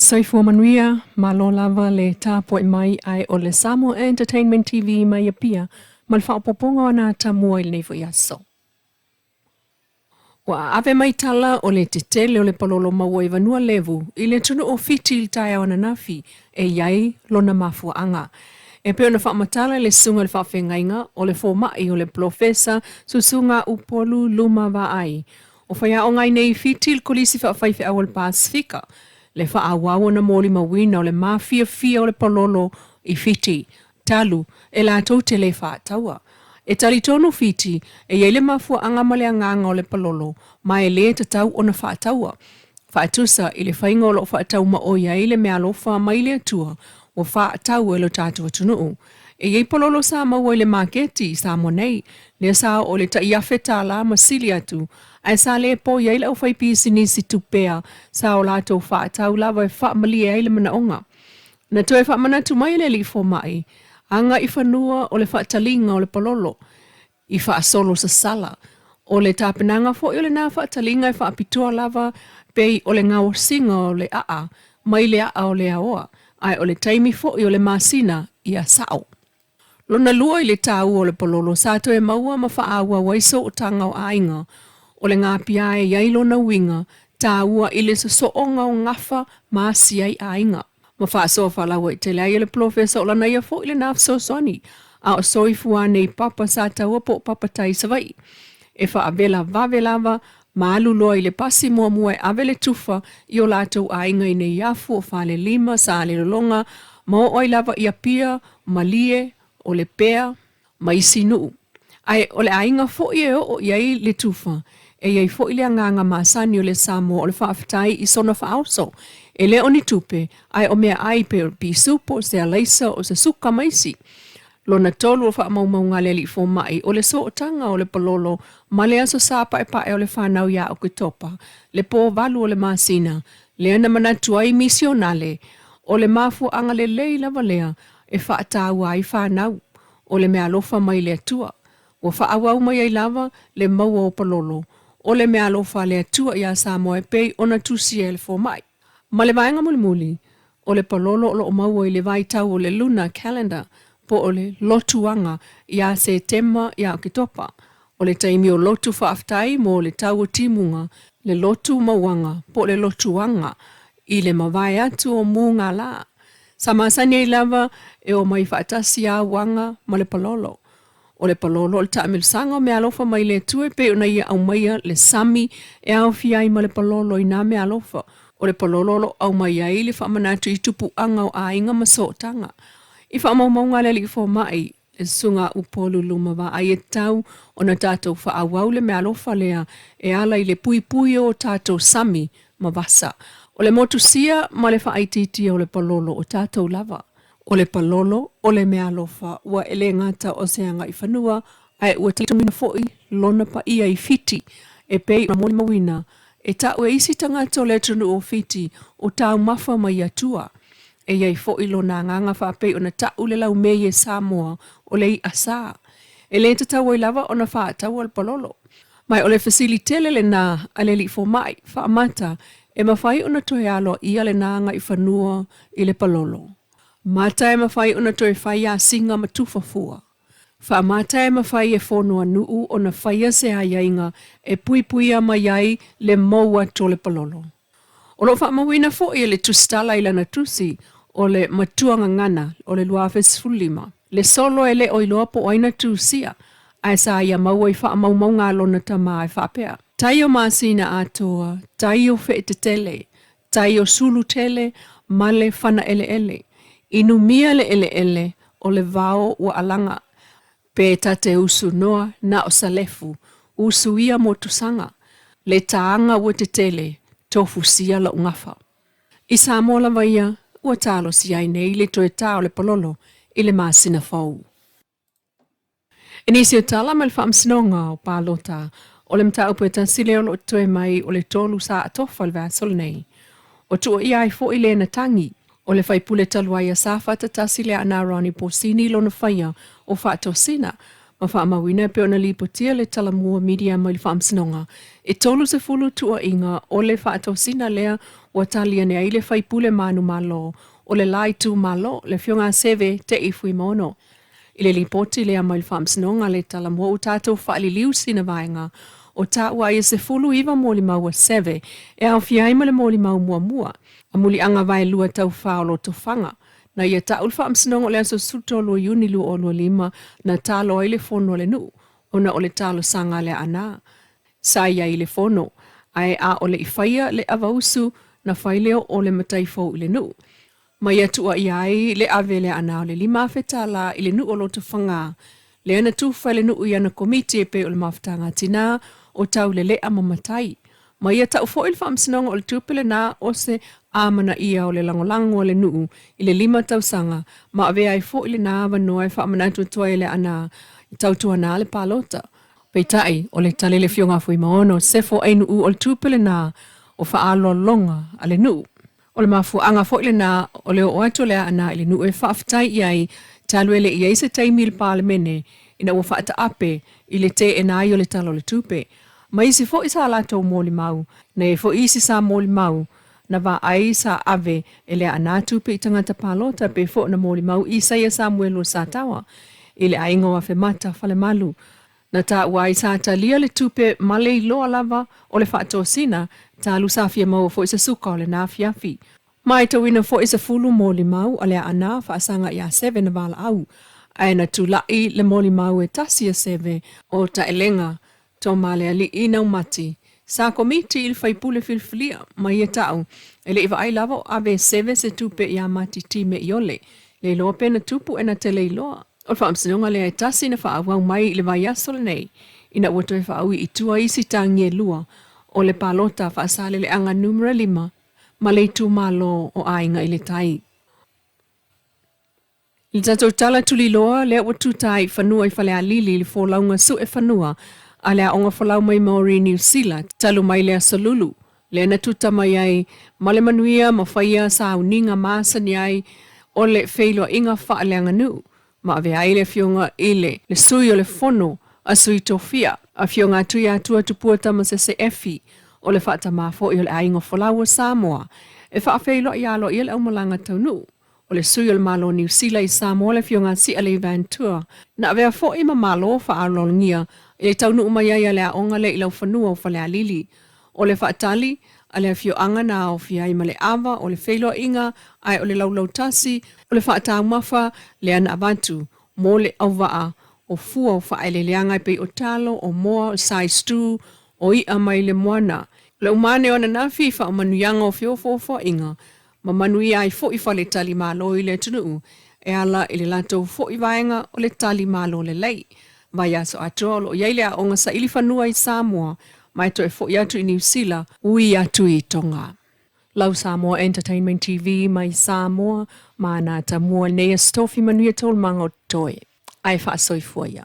Saifua manuia, malo lava le tapo mai ai o le Samoa Entertainment TV mai pia, malfa poponga wana Atamua il nevo yaso. Wa ave mai tala o le tetele o le palolo maua i vanua levu, i le tunu o fiti il taia wana nafi, e iai lona mafua anga. E peo na whaamatala le sunga le whaafengainga o le fōmai o le profesa susunga upolu luma wa ai. O whaia o ngai nei fiti il kolisi whaafaife awal Pasifika, le whaawawa na mōli mawina o le mafia fia o le palolo i fiti, talu, e la tau te le whaataua. E tali tonu fiti, e iele mafua anga male anganga o le palolo, ma e le te tau o na whaataua. Whaatusa i le whainga o lo whaatau ma o ia i le mea lofa mai le atua, o whaatau e lo tātua tunuu. E iei palolo sa maua i le maketi sa monei, le sa o le ta iafe tā la masili atu, ai sa le po iei lau whaipisi nisi tupea, sa o lātou whaatau lava e whaamali e le manaonga. Na toi whaamanatu mai le li fo mai, anga i whanua o le whaatalinga o le palolo, i whaasolo sa sala, o le tāpenanga fo i le nā whaatalinga i whaapitua lava, pei o le ngao singa o le aa, mai le aa o le aoa, ai o le taimi fo i o le masina i a sao. Lona lua i le tāu o le palolo, sāto e maua ma whaaua waiso o tanga o ainga, o le ngā pia e iailo na winga, tāua i le soonga o ngafa maasi ai ainga. Ma whaasoa whalawa i te lea i le profesa o lana ia fo i le nāf sosoni, a o soifua nei papa sa taua po papa tai savai. E whaavela vavelava, maaluloa i le pasi mua mua e avele tufa i o lātou ainga i nei iafu o whale lima sa le lolonga, ma o oi lava i a pia, malie, o le pea, mai sinu. Ai o le ainga fo i e o iei le tufa, e iei fo i le anganga maasani o le Samoa o le whaafitai i sona whaauso. E le oni tupe, ai o mea ai pe o pisupo se a leisa o se suka maisi. Lona tolu o whaamaumaunga le li fo mai o le so o tanga o le palolo, ma le aso sapa e pae o le whanau ia o kitopa, le po valu o le masina, le ana manatu ai misionale, o le mafu anga le lei lava lea, e whaatau ai whanau, o le mea lofa mai le atua, o whaawau mai ai lava le maua o palolo, o le mea lofa le atua ia Samoa e pei o na tusi e le fo mai. Ma le vaenga muli, o le palolo o lo maua i le vai tau o le luna calendar, po o le lotuanga ia se tema ia o kitopa, o le taimi o lotu whaaftai mo le tau o timunga, le lotu mawanga po le lotuanga, i le mawai atu o munga la. Sa masani ai lava e o mai whaatasi a wanga ma le palolo. O le palolo o le taamil sanga o mea alofa mai le tue pe o na ia au maia le sami e au fiai ma le palolo i nā mea alofa. O le palolo au mai ai le whaamanatu i tupu anga o ainga ma sootanga. I whaamaumaunga le li fo mai le sunga upolu luma wa ai e tau o na tātou whaawau le mea alofa lea e ala i le pui pui o tātou sami ma vasa. O le motusia ma le whaaititi o le palolo o tātou lava. O le palolo o le mea alofa ua ele ngata o se anga i whanua ai ua talitumina foi lona pa ia i fiti e pei na moli mawina e tau e isi tangata o le tunu o fiti o tau mafa mai atua e iai foi lona nganga whaapei o na tau le lau mei e Samoa o le i asa e le tatau i lava o na whaatau al palolo. Mai o le fasilitele le nā ale li fo mai whaamata e mawhai o na toe alo ia le nanga i whanua i le palolo. Mata e mawhai o na toe whai a singa matufa fua. Wha mata e mawhai e whonoa nuu o na whaia se haiainga e pui pui a mai ai le maua to le palolo. O lo wha mawina fo i le tustala i lana tusi o le matuanga ngana o le luafes fulima. Le solo e le oiloa po aina tusia ai sa ia maua i wha maumaunga lona tama e whapea. Tai o masina atoa, tai o wheetetele, tai o sulu tele, male whana ele ele. Inu mia le ele ele o le vao ua alanga. Pe tate usu noa na o salefu, usu ia motusanga. Le taanga ua te tele, tofu sia la ungafa. I Samoa la vaia, ua talo si ai nei le toe tau le palolo, i le masina fau. Inisi o tala me le whaamsinonga o pālota, o le mta upo e tansile o lo toe mai o le tolu sa atofa le vasol nei. O tua ia i fo i le na tangi, o le whaipule taluai a sa whata tasile a nārani po sini lo na whaia o whaatosina, Ma whaamawina pe ona lipotia le talamua media mo le whaamsinonga. E tolu se fulu tua inga o le whaatosina lea wa talia ne ai le whaipule manu malo o le lai tu malo le fionga seve te ifui mono. Ile lipoti lea mo le whaamsinonga le talamua o tātou whaaliliu sina vaenga o tā ua ia se fulu iwa mōli maua seve e au fiaima le mōli mau mua mua. A muli anga vai lua tau whaolo to whanga. Na ia ta ulfa amsinongo le aso suto lo yuni lu o lo lima na talo ile fono le nu. Ona ole talo sanga le ana. Sa ia ile fono. Ai a ole ifaia le avausu na faileo ole mataifo ile nu. Ma ia tua iai le ave le ana ole lima fetala ile nu o lo to whanga. Le ana tufa le nu ia na komiti e pe ole maftanga tina o tau le lea mamatai. Ma ia tau fo ilfa amsinongo ole tupele na ose amana ia o le langolango le nuu i le 5 tausanga ma ave ai fo ile na ava noa e whaamanatu toa ile ana i tau tua na le palota. Peitai o le tale le fionga fui maono sefo ai nuu o le tupele na o whaalo longa a le nuu. O le mafu anga fo ile na o le o atu le ana i le nuu e whaafitai iai taluele iai se taimi il palemene ina ua whaata ape i le te enai o le talo le tupe. Ma isi fo isa lato mōli mau, na e fo isi sa mōli mau, na va ai sa ave ele anatu pe tangata palota pe fo na mōli mau isa ia Samuelu sa tawa. Ile aingo a fe mata fale malu. Na ta wai sa ta lia le tupe male loa lava o le whaato sina, ta lusa fia mau fo isa suka o le na fiafi. Mai ta wina fo isa fulu mōli mau a le ana whaasanga ia 7 na vala au. Aina tu lai le mōli mau e tasia 7 o ta elenga. Tō male ali ina umati. Sa komiti il whaipule filfilia ma ia tau. Ele iwa ai lava ave 7 se tupe ia mati time iole. Le loa pena tupu ena te leiloa. O whaamsinonga le ai tasi na whaawau mai le vai asole nei. Ina wato e whaawi i tua isi Tanielua o le palota whaasale le anga numera 5 ma le tu malo o ainga i le tai. I tatou tala tuli loa le watu tai whanua i whale alili le fōlaunga su e whanua a lea onga whalau mai Maori New Zealand, talu mai lea salulu. Lea na tuta mai ai, male manuia, mawhaia, sa uninga, maasani ai, o le whailua inga wha leanga nu. Ma ave ai le fionga ile, le sui o le fono, a sui tofia, a fionga tuia atua tupua tama se efi, o le whaata mafo i o le ainga whalau o Samoa. E wha whailua i alo i le aumalanga tau nu. O le sui o le malo New Zealand i Samoa le fionga si a le Ventura. Na ave a fo ima malo wha alo ngia, e tau nuu mai ai lea onga le ilau whanua o whalea lili. O le whaatali, a lea fio anga na o fia ima le awa, o le whailua inga, ai o le laulau tasi, o le whaatau mafa, lea na abantu, mo le awaa, o fua o whaele leanga pe o talo, o moa, o sai stu, o ia mai le moana. Le umane o na nafi wha o manuyanga o fio fo inga, ma manui ai fo i whale tali malo i le tunuu, e ala i le lato fo i vaenga o le tali malo le lei. Vai aso atolo, iaile a onga sa ili whanua i Samoa, mai to e fo i atu i New Zealand, ui atu i Tonga. Lau Samoa Entertainment TV mai Samoa, ma na Atamua nei a stofi manuia tol mango toe. Ai wha soi fuia.